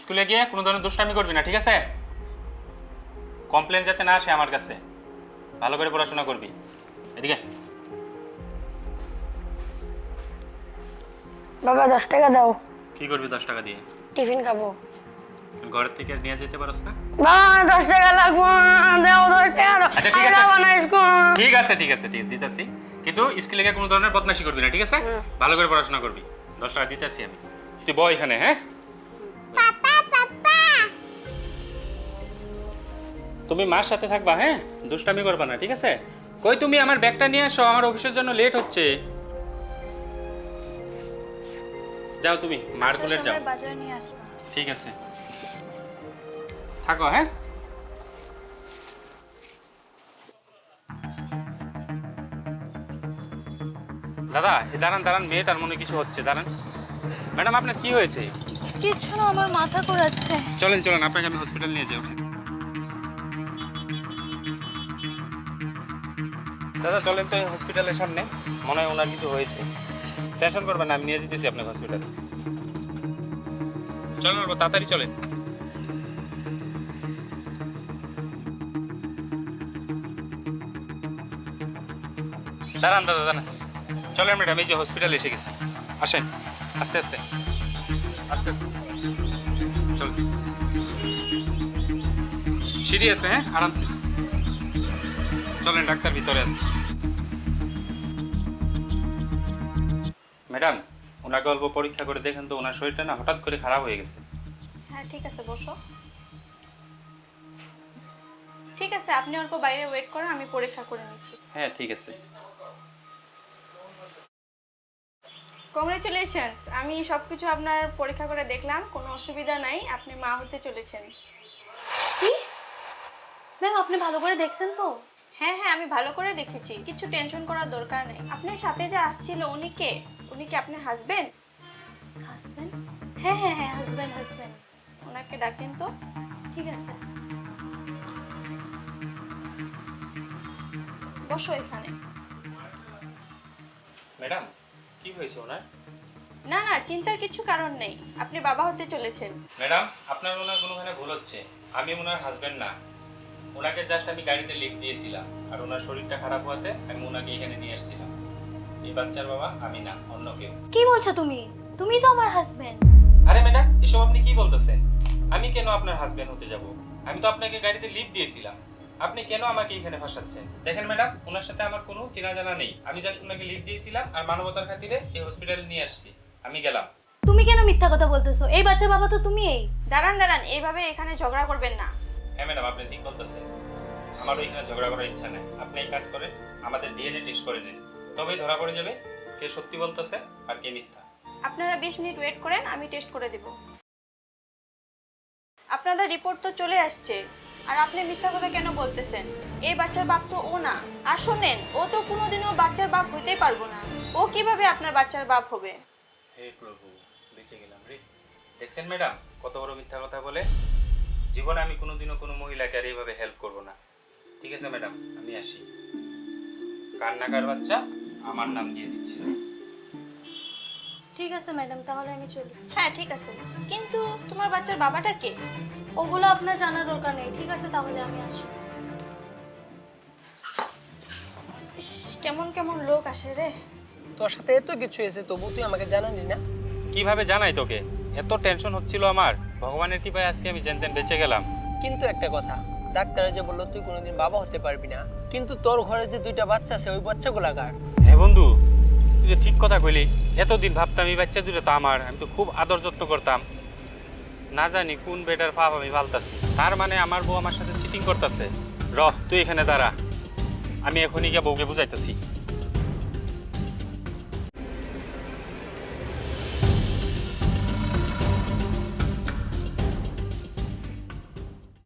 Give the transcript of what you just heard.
স্কুলে গিয়ে কোনো ধরনের দুষ্টামি করবি না, ঠিক আছে? কমপ্লেন যাতে না আসে আমার কাছে। ভালো করে পড়াশোনা করবি। এদিকে বাবা 10 টাকা দাও, কি করবি 10 টাকা দিয়ে? টিফিন খাবো। ঘর থেকে নিয়ে যেতে পারছ না? বাবা 10 টাকা লাগবো, দাও 10 টাকা দাও। আচ্ছা ঠিক আছে, যাবো না স্কুল। ঠিক আছে ঠিক আছে ঠিক দিতেছি, কিন্তু স্কুলে গিয়ে কোনো ধরনের বদমাশি করবি না, ঠিক আছে? ভালো করে পড়াশোনা করবি। 10 টাকা দিতেছি আমি, তুই বয় এখানে। হ্যাঁ তুমি মার সাথে থাকবা, হ্যাঁ দুষ্টামি করবা না, ঠিক আছে? কই তুমি আমার ব্যাগটা নিয়ে আসো, আমার অফিসের জন্য লেট হচ্ছে। যাও তুমি মার কোলে যাও। বাজার নিয়ে আসবা। ঠিক আছে, থাকো। হ্যাঁ দাদা দাঁড়ান দাঁড়ান, মেয়েটার মনে কিছু হচ্ছে, দাঁড়ান। ম্যাডাম আপনার কি হয়েছে? কিছু না, আমার মাথা ঘোরাচ্ছে। চলেন চলেন, আপনাকে আমি হসপিটাল নিয়ে যাই, ওঠেন। দাদা চলেন তো হসপিটালের সামনে, মনে হয় ওনার কিছু হয়েছে। টেনশন করবেন না, আমি নিয়ে যেতেছি আপনাকে হসপিটালে। চলেন ওর তাড়াতাড়ি চলেন। দাঁড়ান দাদা দাঁড়ান, চলেন ম্যাডাম, এই যে হসপিটালে এসে গেছি, আসেন। আস্তে আস্তে আস্তে আস্তে চলেন। সিঁড়ি আছে, হ্যাঁ আরামসে চলেন, ডাক্তার ভিতরে আছে। ম্যাডাম ওনাকে অল্প পরীক্ষা করে দেখেন তো, ওনার শরীরটা না হঠাৎ করে খারাপ হয়ে গেছে। হ্যাঁ ঠিক আছে, বসো। ঠিক আছে, আপনি অল্প বাইরে ওয়েট করেন, আমি পরীক্ষা করে নিচ্ছি। হ্যাঁ ঠিক আছে। কংগ্রেচুলেশনস, আমি সবকিছু আপনার পরীক্ষা করে দেখলাম, কোনো অসুবিধা নাই, আপনি মা হতে চলেছেন। কি ম্যাম, আপনি ভালো করে দেখছেন তো? হ্যাঁ হ্যাঁ, আমি ভালো করে দেখেছি, কিছু টেনশন করার দরকার নেই। আপনার সাথে যে আসছিল উনি কে? উনি কি আপনার হাজবেন্ড? হাজবেন্ড? হ্যাঁ হ্যাঁ হ্যাঁ, হাজবেন্ড হাজবেন্ড। ওনাকে ডাকেন তো। ঠিক আছে। বসো এখানে। ম্যাডাম কি হয়েছে ওনার? না না, চিন্তার কিছু কারণ নেই, আপনি বাবা হতে চলেছেন। ম্যাডাম আপনার ওনার কোনোখানে ভুল হচ্ছে, আমি ওনার হাজবেন্ড না। ওনাকে জাস্ট আমি গাড়িতে লিফট দিয়েছিলাম, আর ওনার শরীরটা খারাপ হওয়াতে আমি ওনাকে এখানে নিয়ে আসছিলাম। এই বাচ্চার বাবা আমি না, অন্য কেউ। কি বলছো তুমি? তুমি তো আমার হাজবেন্ড। আরে ম্যাডাম এসব আপনি কি বলতেছেন? আমি কেন আপনার হাজবেন্ড হতে যাব? আমি তো আপনাকে গাড়িতে লিফট দিয়েছিলাম, আপনি কেন আমাকে এখানে ফাঁসাচ্ছেন? দেখেন ম্যাডাম, ওনার সাথে আমার কোনো চেনা জানা নেই, আমি জাস্ট ওনাকে লিফট দিয়েছিলাম আর মানবতার খাতিরে এই হসপিটালে নিয়ে আসছি, আমি গেলাম। তুমি কেন মিথ্যা কথা বলতেছো? এই বাচ্চার বাবা তো তুমি। এই দাঁড়ান দাঁড়ান, এইভাবে এখানে ঝগড়া করবেন না। হ্যাঁ ম্যাডাম আপনি ঠিক বলতেছেন, আমারও এখানে ঝগড়া করার ইচ্ছা নেই। আপনি এই কাজ করেন, আমাদের ডিএনএ টেস্ট করে নিন, তবেই ধরা পড়ে যাবে কে সত্যি বলতেছে আর কে মিথ্যা। আপনারা 20 মিনিট ওয়েট করেন, আমি টেস্ট করে দেব। আপনাদের রিপোর্ট তো চলে আসছে, আর আপনি মিথ্যা কথা কেন বলতেছেন? এই বাচ্চার বাপ তো ও না। আর শোনেন, ও তো কোনোদিনও বাচ্চার বাপ হইতেই পারবো না। ও কিভাবে আপনার বাচ্চার বাপ হবে? হে প্রভু, বেঁচে গেলাম রে। দেখছেন ম্যাডাম কত বড় মিথ্যা কথা বলে? জীবনে আমি কোনোদিনও কোনো মহিলাকে আর এইভাবে হেল্প করব না। ঠিক আছে ম্যাডাম, আমি আসি। কান্নাকার বাচ্চা আমার নাম দিয়ে দিচ্ছি। ঠিক আছে ম্যাডাম, তাহলে আমি চলি। হ্যাঁ ঠিক আছে, কিন্তু তোমার বাচ্চার বাবাটা কে? ওগুলো আপনার জানার দরকার নেই। ঠিক আছে, তাহলে আমি আসি। ইস, কেমন কেমন লোক আসে রে। তোর সাথে এত কিছু হয়েছে তবু তুই আমাকে জানালি না? কিভাবে জানাই তোকে? এত টেনশন হচ্ছিল আমার, ভগবানের কৃপায় আজকে আমি জেনতেন বেঁচে গেলাম। কিন্তু একটা কথা, ডাক্তার যে বললো তুই কোনোদিন বাবা হতে পারবি না, কিন্তু তোর ঘরে যে 2টা বাচ্চা আছে ওই বাচ্চাগুলা কার? হ্যাঁ বন্ধু, তুই যে ঠিক কথা কইলি। এতদিন ভাবতাম এই বাচ্চা দুটো তো আমার, আমি তো খুব আদর যত্ন করতাম। না জানি কোন বেটার পাপ আমি ফালতাছি। তার মানে আমার বউ আমার সাথে চিটিং করতেছে। তুই এখানে দাঁড়া, আমি এখনই গিয়ে বউকে বুঝাইতেছি।